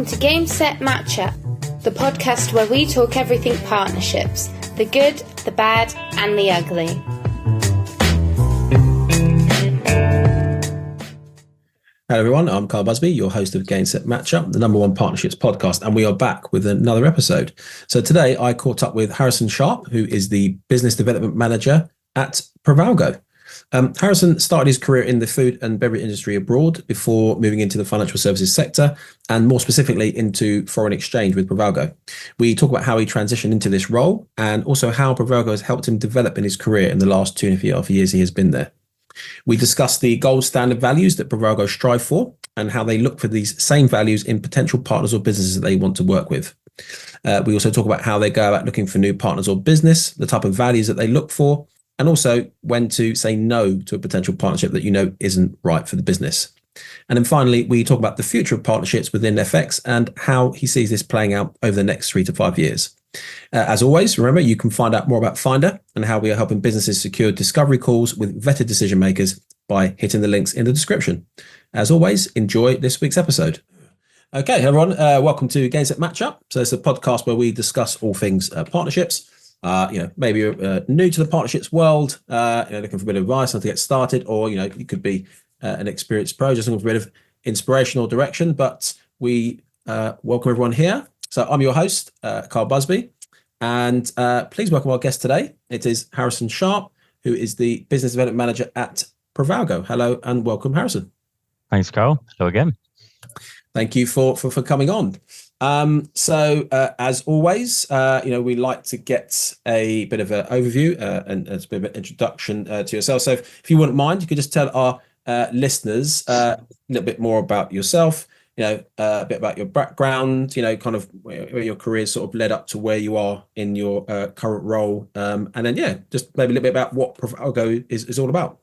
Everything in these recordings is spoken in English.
Welcome to Game Set Matchup, the podcast where we talk everything partnerships, the good, the bad, and the ugly. Hello everyone, I'm Carl Busby, your host of Game Set Matchup, the number one partnerships podcast, and we are back with another episode. So today I caught up with Harrison Sharp, who is the Business Development Manager at Privalgo. Harrison started his career in the food and beverage industry abroad before moving into the financial services sector and more specifically into foreign exchange with Privalgo. We talk about how he transitioned into this role and also how Privalgo has helped him develop in his career in the last 2.5 years he has been there. We discuss the gold standard values that Privalgo strive for and how they look for these same values in potential partners or businesses that they want to work with. We also talk about how they go about looking for new partners or business, the type of values that they look for, and also when to say no to a potential partnership that you know isn't right for the business. And then finally, we talk about the future of partnerships within FX and how he sees this playing out over the next 3 to 5 years. As always, remember, you can find out more about Findr and how we are helping businesses secure discovery calls with vetted decision makers by hitting the links in the description. As always, enjoy this week's episode. Okay, everyone, welcome to Game Set Matchup. So it's a podcast where we discuss all things partnerships. Maybe you're new to the partnerships world, looking for a bit of advice on how to get started, or, you could be an experienced pro just looking for a bit of inspirational direction. But we welcome everyone here. So I'm your host, Carl Busby, and please welcome our guest today. It is Harrison Sharp, who is the Business Development Manager at Privalgo. Hello and welcome, Harrison. Thanks, Carl. Hello again. Thank you for coming on. As always, we like to get a bit of an overview and a bit of an introduction to yourself. So if you wouldn't mind, you could just tell our listeners a little bit more about yourself, a bit about your background, kind of where your career sort of led up to where you are in your current role. And then, just maybe a little bit about what Privalgo is all about.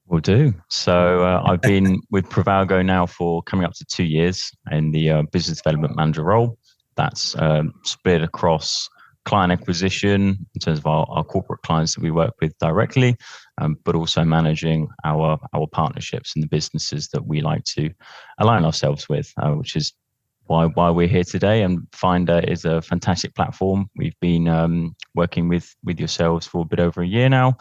Will do. So I've been with Privalgo now for coming up to 2 years in the business development manager role. That's split across client acquisition in terms of our corporate clients that we work with directly, but also managing our partnerships and the businesses that we like to align ourselves with, which is why we're here today. And Findr is a fantastic platform. We've been working with yourselves for a bit over a year now,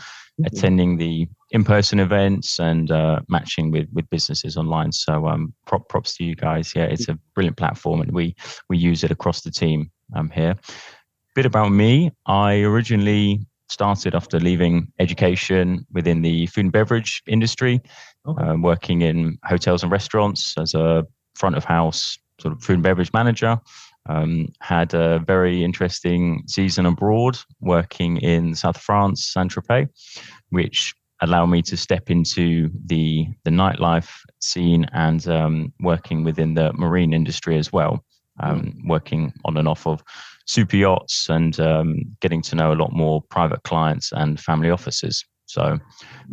attending the in-person events and matching with businesses online. So props to you guys. Yeah, it's a brilliant platform and we use it across the team here. Bit about me. I originally started after leaving education within the food and beverage industry, working in hotels and restaurants as a front of house sort of food and beverage manager. Had a very interesting season abroad working in South France, Saint-Tropez, which allowed me to step into the nightlife scene and working within the marine industry as well, working on and off of super yachts and getting to know a lot more private clients and family offices. So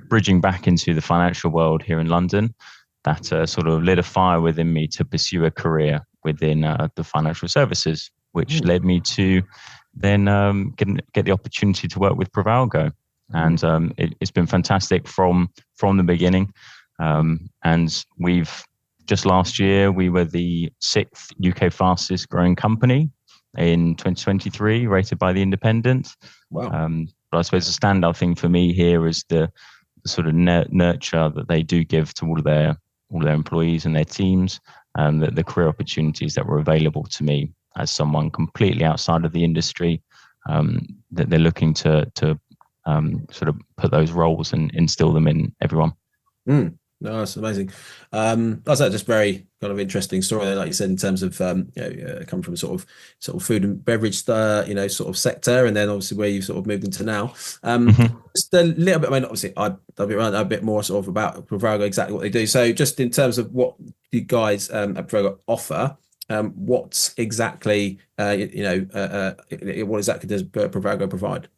bridging back into the financial world here in London, that sort of lit a fire within me to pursue a career within the financial services, which led me to then get the opportunity to work with Privalgo. And it's been fantastic from the beginning. And we've just last year, we were the 6th UK fastest growing company in 2023, rated by The Independent. Wow. But I suppose the standout thing for me here is the sort of nurture that they do give to all of their employees and their teams, and the career opportunities that were available to me as someone completely outside of the industry, that they're looking to sort of put those roles and instill them in everyone. No, that's amazing. That's just very kind of interesting story there, like you said, in terms of come from sort of food and beverage sort of sector, and then obviously where you've sort of moved into now. Just a little bit. I mean, obviously, I'll be around a bit more sort of about Privalgo, exactly what they do. So, just in terms of what you guys at Privalgo offer, what exactly what exactly does Privalgo provide?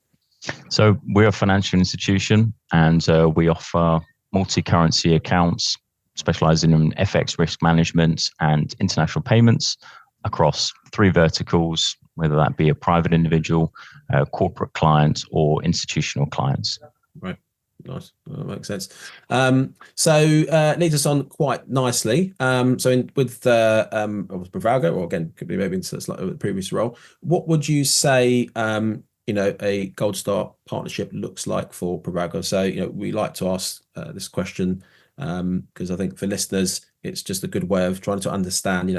So we're a financial institution, and we offer multi-currency accounts, specializing in FX risk management and international payments across 3 verticals, whether that be a private individual, corporate client, or institutional clients. Right. Nice. That makes sense. So leads us on quite nicely. So with Privalgo, or again, could be maybe into the previous role, what would you say, a Gold Star partnership looks like for Privalgo? So, we like to ask this question because I think for listeners, it's just a good way of trying to understand,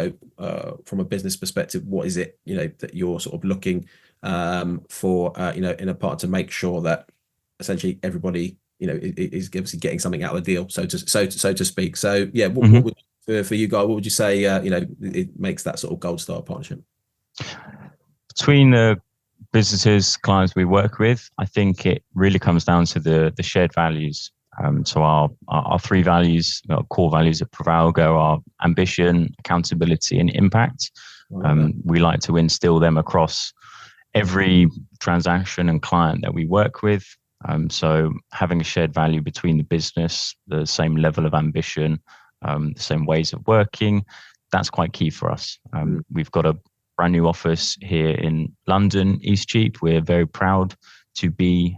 from a business perspective, what is it, that you're sort of looking for, in a partner to make sure that essentially everybody, is obviously getting something out of the deal, so to speak. So yeah, what would for you guys, what would you say, it makes that sort of Gold Star partnership? Between the businesses, clients we work with, I think it really comes down to the shared values. So our three values, our core values at Privalgo are ambition, accountability, and impact. We like to instill them across every transaction and client that we work with. So having a shared value between the business, the same level of ambition, the same ways of working, that's quite key for us. We've got a brand new office here in London, Eastcheap. We're very proud to be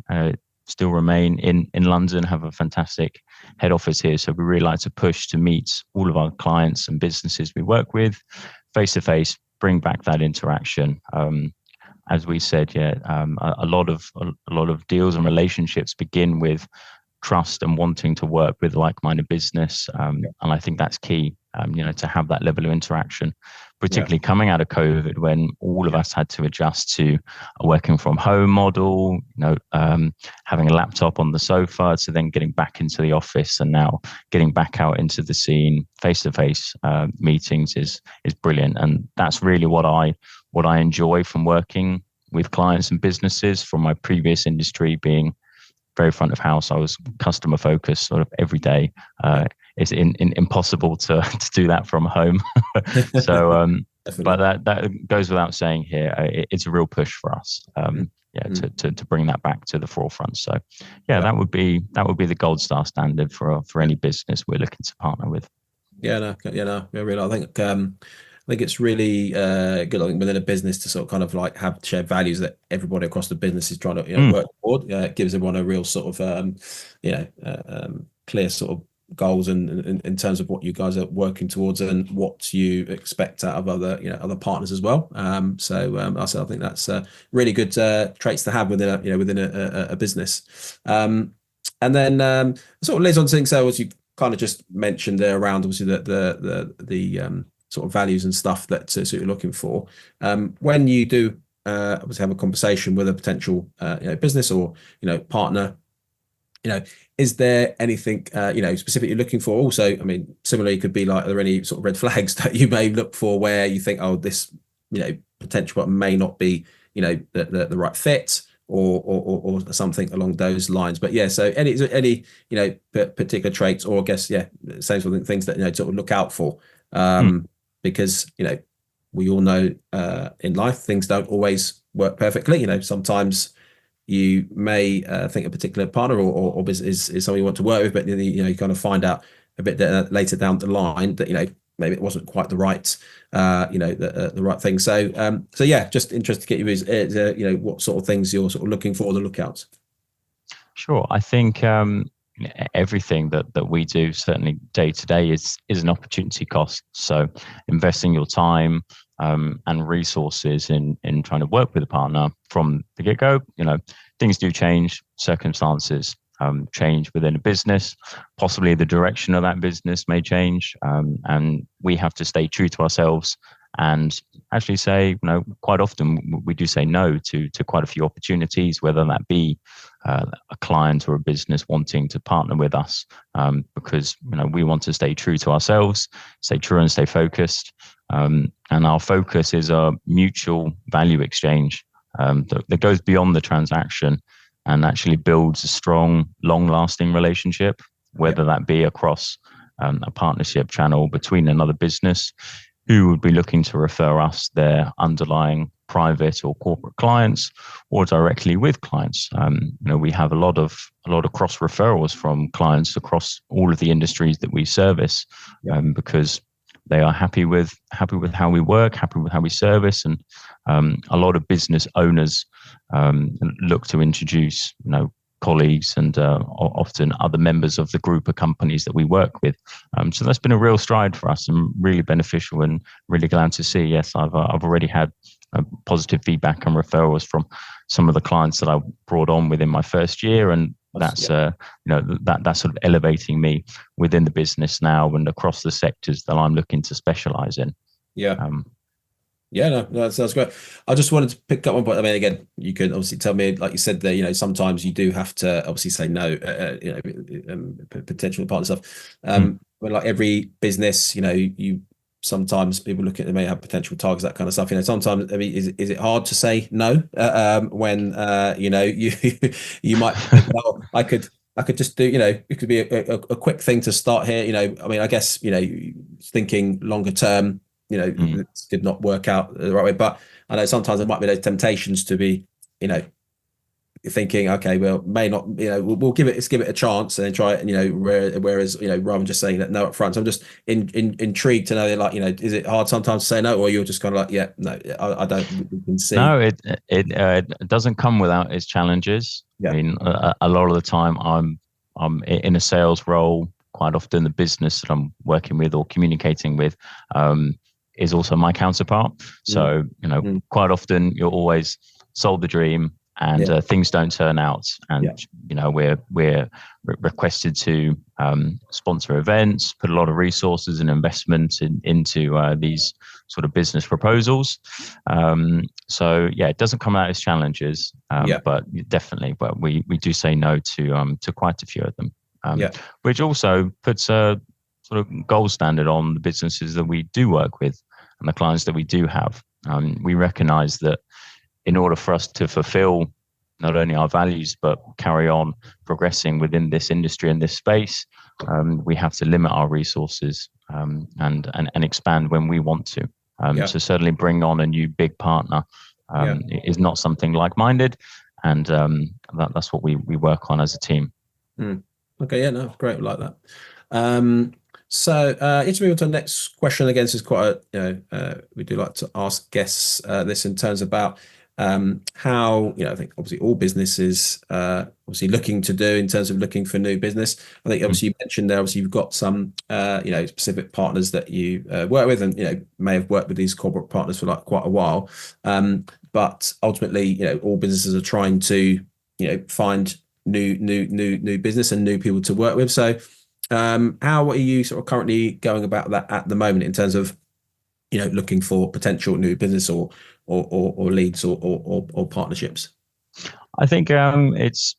still remain in London, have a fantastic head office here. So we really like to push to meet all of our clients and businesses we work with face to face, bring back that interaction. As we said, a lot of deals and relationships begin with trust and wanting to work with like-minded business, and I think that's key. To have that level of interaction, particularly coming out of COVID, when all of us had to adjust to a working from home model. Having a laptop on the sofa, to then getting back into the office, and now getting back out into the scene, face-to-face meetings is brilliant, and that's really what I enjoy from working with clients and businesses. From my previous industry being very front of house, I was customer focused sort of every day. It's impossible to do that from home. So, but that goes without saying here. It's a real push for us. To bring that back to the forefront. So, that would be the Gold Star standard for any business we're looking to partner with. Really, I think it's really good. I think within a business to sort of kind of like have shared values that everybody across the business is trying to work toward. It gives everyone a real sort of clear sort of goals and in terms of what you guys are working towards and what you expect out of other partners as well. I think that's really good traits to have within a business. And then sort of leads on to things. So as you kind of just mentioned there around obviously the sort of values and stuff that you're looking for. When you do obviously have a conversation with a potential business or partner, is there anything specifically you're looking for? Also, I mean, similarly, it could be like, are there any sort of red flags that you may look for where you think, oh, this potential partner may not be the right fit, or something along those lines? But so any particular traits, or I guess same sort of things that sort of look out for, because we all know in life things don't always work perfectly. Sometimes you may think a particular partner or business is someone you want to work with, but you kind of find out a bit later down the line that maybe it wasn't quite the right the right thing. So just interested to get you is what sort of things you're sort of looking for, the lookouts. Sure. I think everything that we do, certainly day to day, is an opportunity cost. So investing your time and resources in trying to work with a partner from the get-go, things do change, circumstances change within a business, possibly the direction of that business may change, and we have to stay true to ourselves and actually say, quite often we do say no to quite a few opportunities, whether that be a client or a business wanting to partner with us, because we want to stay true to ourselves, stay true and stay focused, and our focus is a mutual value exchange that goes beyond the transaction and actually builds a strong, long-lasting relationship, whether that be across a partnership channel between another business who would be looking to refer us their underlying private or corporate clients, or directly with clients. We have a lot of cross referrals from clients across all of the industries that we service, because they are happy with how we work, happy with how we service, and a lot of business owners look to introduce colleagues and often other members of the group of companies that we work with. So that's been a real stride for us and really beneficial, and really glad to see. Yes, I've already had positive feedback and referrals from some of the clients that I brought on within my first year, and that's that's sort of elevating me within the business now and across the sectors that I'm looking to specialize in. That's great. I just wanted to pick up one point. I mean, again, you could obviously tell me, like you said there, sometimes you do have to obviously say no, potential partner stuff. But like every business, you sometimes people look at, they may have potential targets, that kind of stuff. Sometimes, I mean, is it hard to say no when you might think, well, I could just do, it could be a quick thing to start here. I mean, I guess, thinking longer term, it did not work out the right way. But I know sometimes there might be those temptations to be, thinking, okay, well, may not, we'll give it a chance and then try it, whereas, rather than just saying that no up front. So I'm just intrigued to know, like, is it hard sometimes to say no, or you're just kind of like, yeah, no, I don't can see. No, it doesn't come without its challenges. I mean, a lot of the time I'm in a sales role. Quite often the business that I'm working with or communicating with is also my counterpart. So, quite often you're always sold the dream and things don't turn out. And, we're requested to sponsor events, put a lot of resources and investment into these sort of business proposals. So, it doesn't come out as challenges, but definitely, but we do say no to quite a few of them. Which also puts a sort of gold standard on the businesses that we do work with and the clients that we do have. We recognize that in order for us to fulfill not only our values, but carry on progressing within this industry and this space, we have to limit our resources and expand when we want to. So certainly bring on a new big partner is not something like-minded, and that's what we work on as a team. Okay, great, like that. So let's move on to the next question. Again, this is quite we do like to ask guests this in terms about how, I think obviously all businesses obviously looking to do in terms of looking for new business. I think obviously you mentioned there, obviously you've got some specific partners that you work with, and may have worked with these corporate partners for like quite a while. But ultimately, all businesses are trying to find new business and new people to work with. So how are you sort of currently going about that at the moment in terms of looking for potential new business or leads or partnerships? I think it's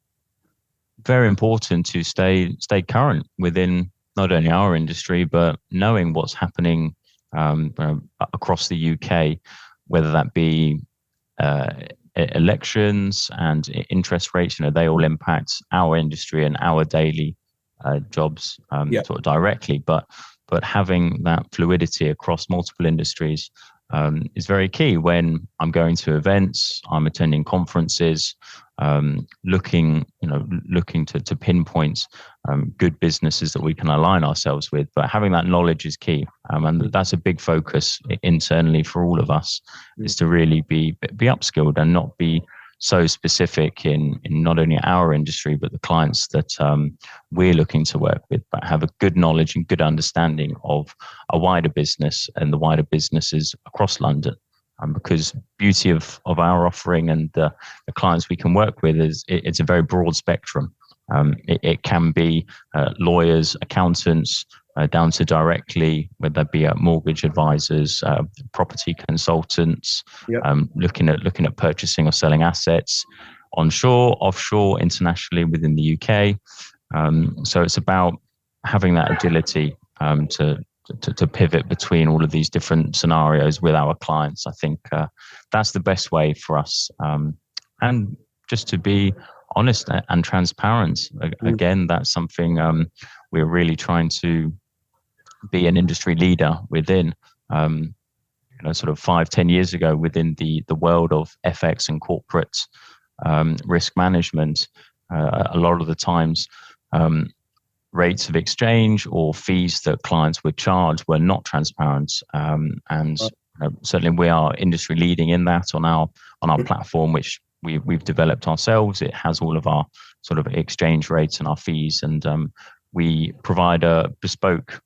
very important to stay current within not only our industry, but knowing what's happening across the UK, whether that be elections and interest rates. They all impact our industry and our daily jobs sort of directly, but having that fluidity across multiple industries is very key. When I'm going to events, I'm attending conferences, looking to pinpoint good businesses that we can align ourselves with. But having that knowledge is key, and that's a big focus internally for all of us, is to really be upskilled and not be so specific in not only our industry, but the clients that we're looking to work with, but have a good knowledge and good understanding of a wider business and the wider businesses across London. Because beauty of our offering and the clients we can work with is it's a very broad spectrum. It can be lawyers, accountants, down to directly, whether that be mortgage advisors, property consultants, looking at purchasing or selling assets onshore, offshore, internationally within the UK. So it's about having that agility to pivot between all of these different scenarios with our clients. I think that's the best way for us, and just to be honest and transparent. Again, that's something we're really trying to be an industry leader within. Sort of 5-10 years ago, within the world of FX and corporate risk management, a lot of the times rates of exchange or fees that clients would charge were not transparent, and certainly we are industry leading in that on our platform, which we've developed ourselves. It has all of our sort of exchange rates and our fees, and we provide a bespoke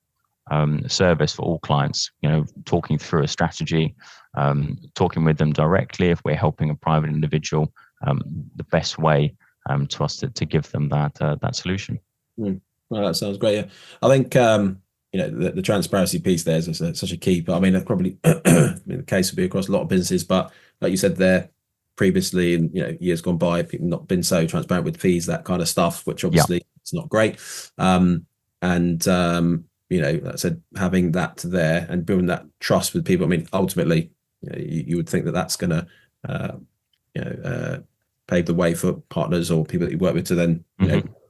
service for all clients, talking through a strategy, talking with them directly if we're helping a private individual, the best way to us to give them that solution. Well, that sounds great. Yeah. I think the transparency piece there is such a key. But I mean, that probably the case would be across a lot of businesses. But like you said there previously, in years gone by, people not been so transparent with fees, that kind of stuff, which obviously it's not great. Like I said, having that there and building that trust with people. I mean, ultimately, you would think that that's going to pave the way for partners or people that you work with to then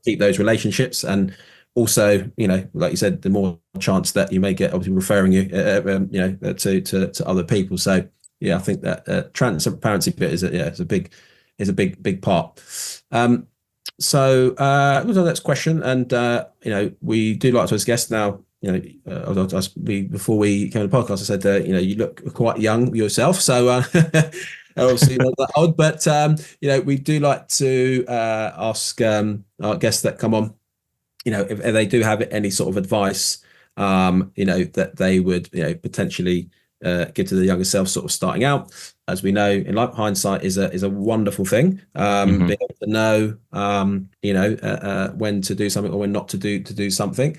keep those relationships, and also like you said, the more chance that you may get obviously referring you to other people. So I think that transparency bit is a big part. So what's our next question? And we do like to ask guests now. Before we came to the podcast, I said you look quite young yourself, so obviously not that old, but we do like to ask our guests that come on, if they do have any sort of advice, that they would potentially give to the younger self, sort of starting out. As we know, in life, hindsight is a wonderful thing. Being able to know, when to do something or when not to do something.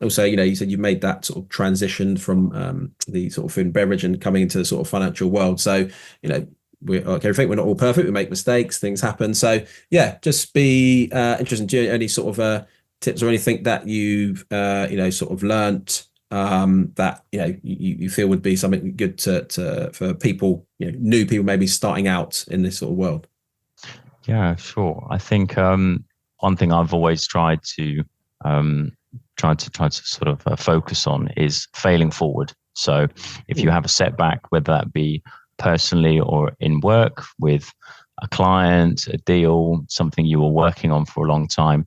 Also, you said you made that sort of transition from the sort of food and beverage and coming into the sort of financial world. So, we're not all perfect. We make mistakes. Things happen. So, just be interested. Do you any sort of tips or anything that you've sort of learnt? That you feel would be something good for people, new people maybe starting out in this sort of world? Yeah, sure. I think one thing I've always tried to sort of focus on is failing forward. So if you have a setback, whether that be personally or in work with a client, a deal, something you were working on for a long time,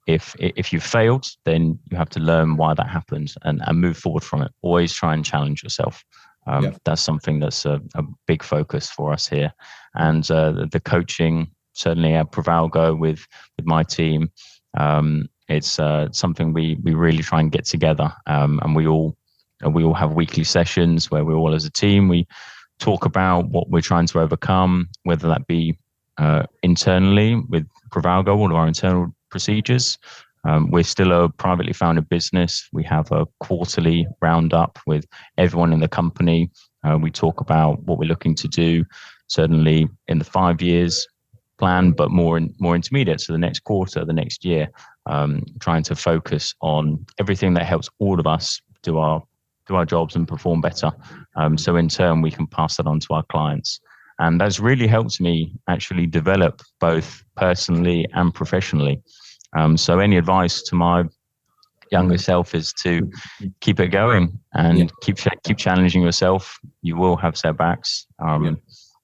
if you failed, then you have to learn why that happened and move forward from it. Always try and challenge yourself. That's something that's a big focus for us here. And the coaching, certainly at Privalgo with my team, it's something we really try and get together. And we all have weekly sessions where we're all as a team, we talk about what we're trying to overcome, whether that be internally with Privalgo, all of our internal procedures. We're still a privately founded business. We have a quarterly roundup with everyone in the company. We talk about what we're looking to do, certainly in the 5 years plan, but more intermediate. So the next quarter, the next year, trying to focus on everything that helps all of us do our jobs and perform better. So in turn, we can pass that on to our clients. And that's really helped me actually develop both personally and professionally. So any advice to my younger self is to keep it going and keep challenging yourself. You will have setbacks.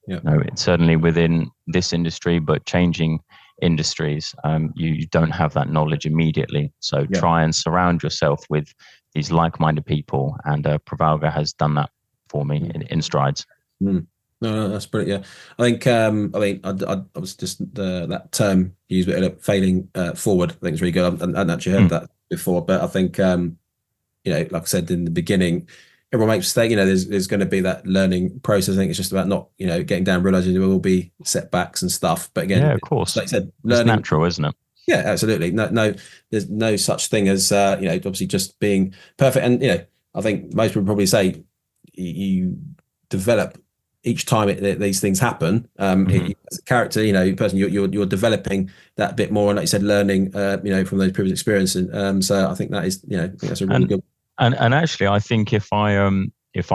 It's certainly within this industry, but changing industries, you don't have that knowledge immediately. So try and surround yourself with these like-minded people, and Privalgo has done that for me in strides. No, that's brilliant. Yeah, I think I was just that term used, failing forward. I think it's really good. I hadn't actually heard that before, but I think like I said in the beginning, everyone makes mistakes. There's going to be that learning process. I think it's just about not getting down, realizing there will be setbacks and stuff. But again, of course, like I said, learning, it's natural, isn't it? Yeah, absolutely. No, there's no such thing as obviously just being perfect. And I think most people probably say you develop each time these things happen. As a character, person, you're developing that bit more, and like you said, learning, from those previous experiences. So I think that is, I think that's a really good. And actually, I think if I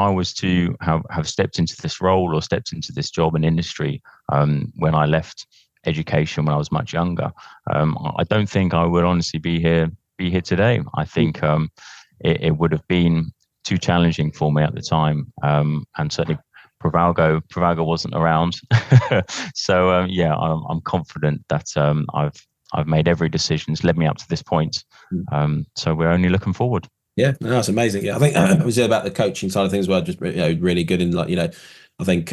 was to have stepped into this role or stepped into this job and industry when I left education when I was much younger, I don't think I would honestly be here today. I think it would have been too challenging for me at the time, and certainly Privalgo wasn't around. So I'm confident that I've made every decision that's led me up to this point. So we're only looking forward. Yeah, no, that's amazing. Yeah, I think I was about the coaching side of things as well. Just really good in I think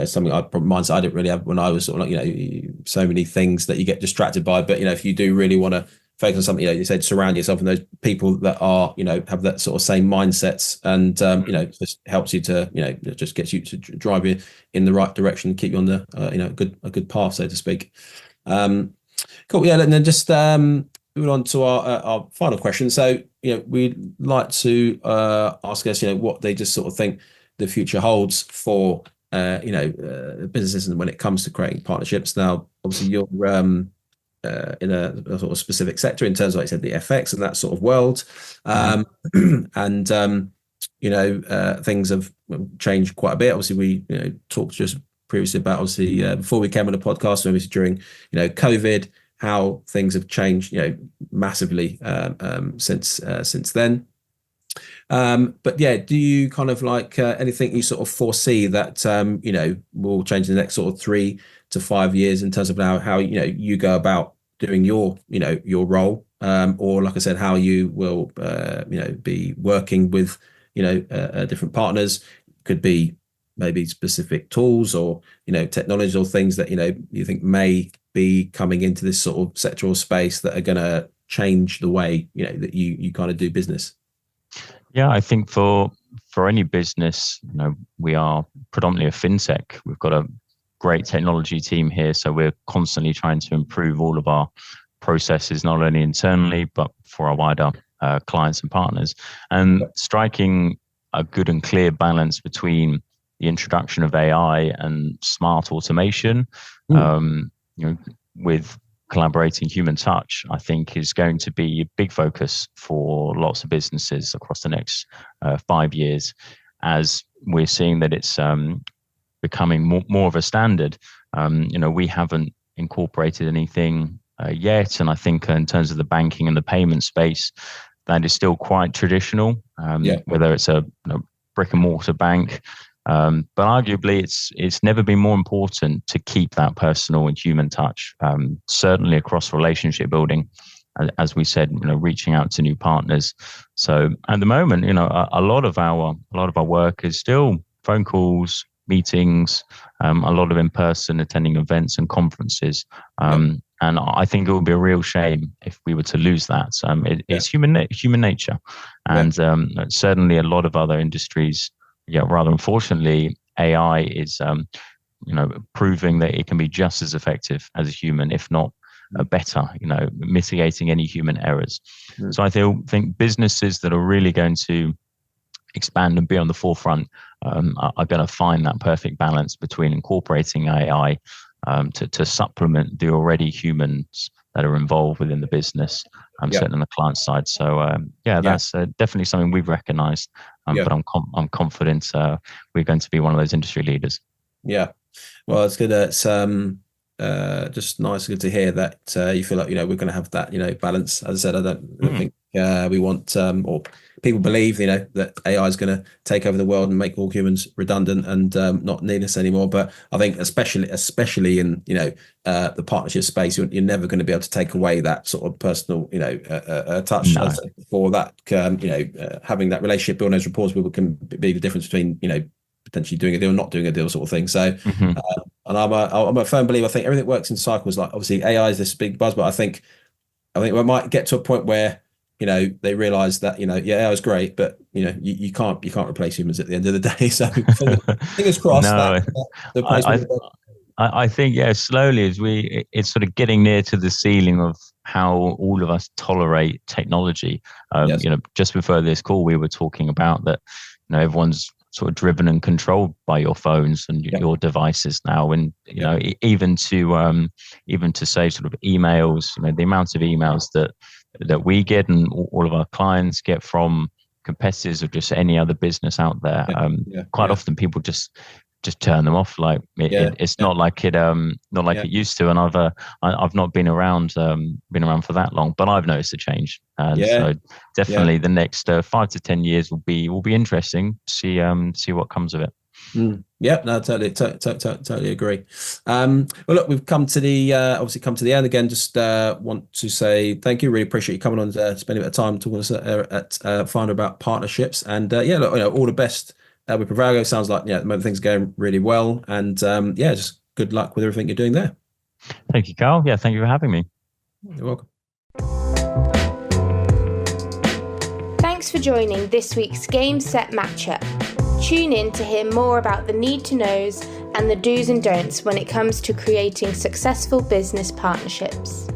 something mindset I didn't really have when I was sort of like, so many things that you get distracted by. But, if you do really want to focus on something, you said surround yourself with those people that are, have that sort of same mindsets, and, just helps you to, just gets you to drive you in the right direction, keep you on the, a good path, so to speak. Cool. Yeah. And then just moving on to our final question. So, we'd like to ask us, what they just sort of think the future holds for, businesses, and when it comes to creating partnerships. Now, obviously, you're in a sort of specific sector in terms of, like I said, the FX and that sort of world, and things have changed quite a bit. Obviously, we talked just previously about, obviously, before we came on the podcast, obviously during COVID, how things have changed massively since then. But yeah, do you kind of like anything you sort of foresee that will change in the next sort of 3 to 5 years in terms of how you go about doing your role, or like I said, how you will be working with different partners? Could be maybe specific tools or technologies or things that you think may be coming into this sort of sectoral space that are going to change the way that you kind of do business. Yeah, I think for any business, we are predominantly a fintech. We've got a great technology team here, so we're constantly trying to improve all of our processes, not only internally but for our wider clients and partners, and striking a good and clear balance between the introduction of AI and smart automation, with collaborating human touch, I think is going to be a big focus for lots of businesses across the next 5 years, as we're seeing that it's becoming more of a standard. We haven't incorporated anything yet, and I think in terms of the banking and the payment space, that is still quite traditional, whether it's a brick and mortar bank. But arguably, it's never been more important to keep that personal and human touch, certainly across relationship building, as we said, reaching out to new partners. So at the moment, a lot of our work is still phone calls, meetings, a lot of in person, attending events and conferences. And I think it would be a real shame if we were to lose that. It's human nature, and certainly a lot of other industries. Rather unfortunately, AI is, proving that it can be just as effective as a human, if not better, mitigating any human errors. So I think businesses that are really going to expand and be on the forefront are going to find that perfect balance between incorporating AI to supplement the already humans that are involved within the business, certainly on the client side. So that's definitely something we've recognized, but I'm confident we're going to be one of those industry leaders. Yeah. Well, it's good. It's just good to hear that you feel like we're going to have that balance. As I said, I don't think we want or people believe that AI is going to take over the world and make all humans redundant and not need us anymore. But I think especially in the partnership space, you're never going to be able to take away that sort of personal touch. No. For that having that relationship, building those rapport, people can be the difference between potentially doing a deal, not doing a deal, sort of thing. So, and I'm a firm believer. I think everything works in cycles. Like obviously AI is this big buzz, but I think we might get to a point where they realize that AI is great, but you can't replace humans at the end of the day. So fingers crossed. No, I think slowly as it's sort of getting near to the ceiling of how all of us tolerate technology. Just before this call, we were talking about that. Everyone's sort of driven and controlled by your phones and your devices now, and even to say sort of emails, the amount of emails that we get and all of our clients get from competitors or just any other business out there. Quite often people just turn them off. Like it's not like it it used to. And I've not been around for that long, but I've noticed a change. So definitely the next 5 to 10 years will be interesting to see what comes of it. No, totally agree. Well, look, we've come to the end again. Just want to say thank you. Really appreciate you coming on, spending a bit of time talking to us at Findr about partnerships. And look, all the best with Privalgo. Sounds like, at the moment things are going really well. And just good luck with everything you're doing there. Thank you, Carl. Yeah, thank you for having me. You're welcome. Thanks for joining this week's Game Set Matchup. Tune in to hear more about the need to knows and the do's and don'ts when it comes to creating successful business partnerships.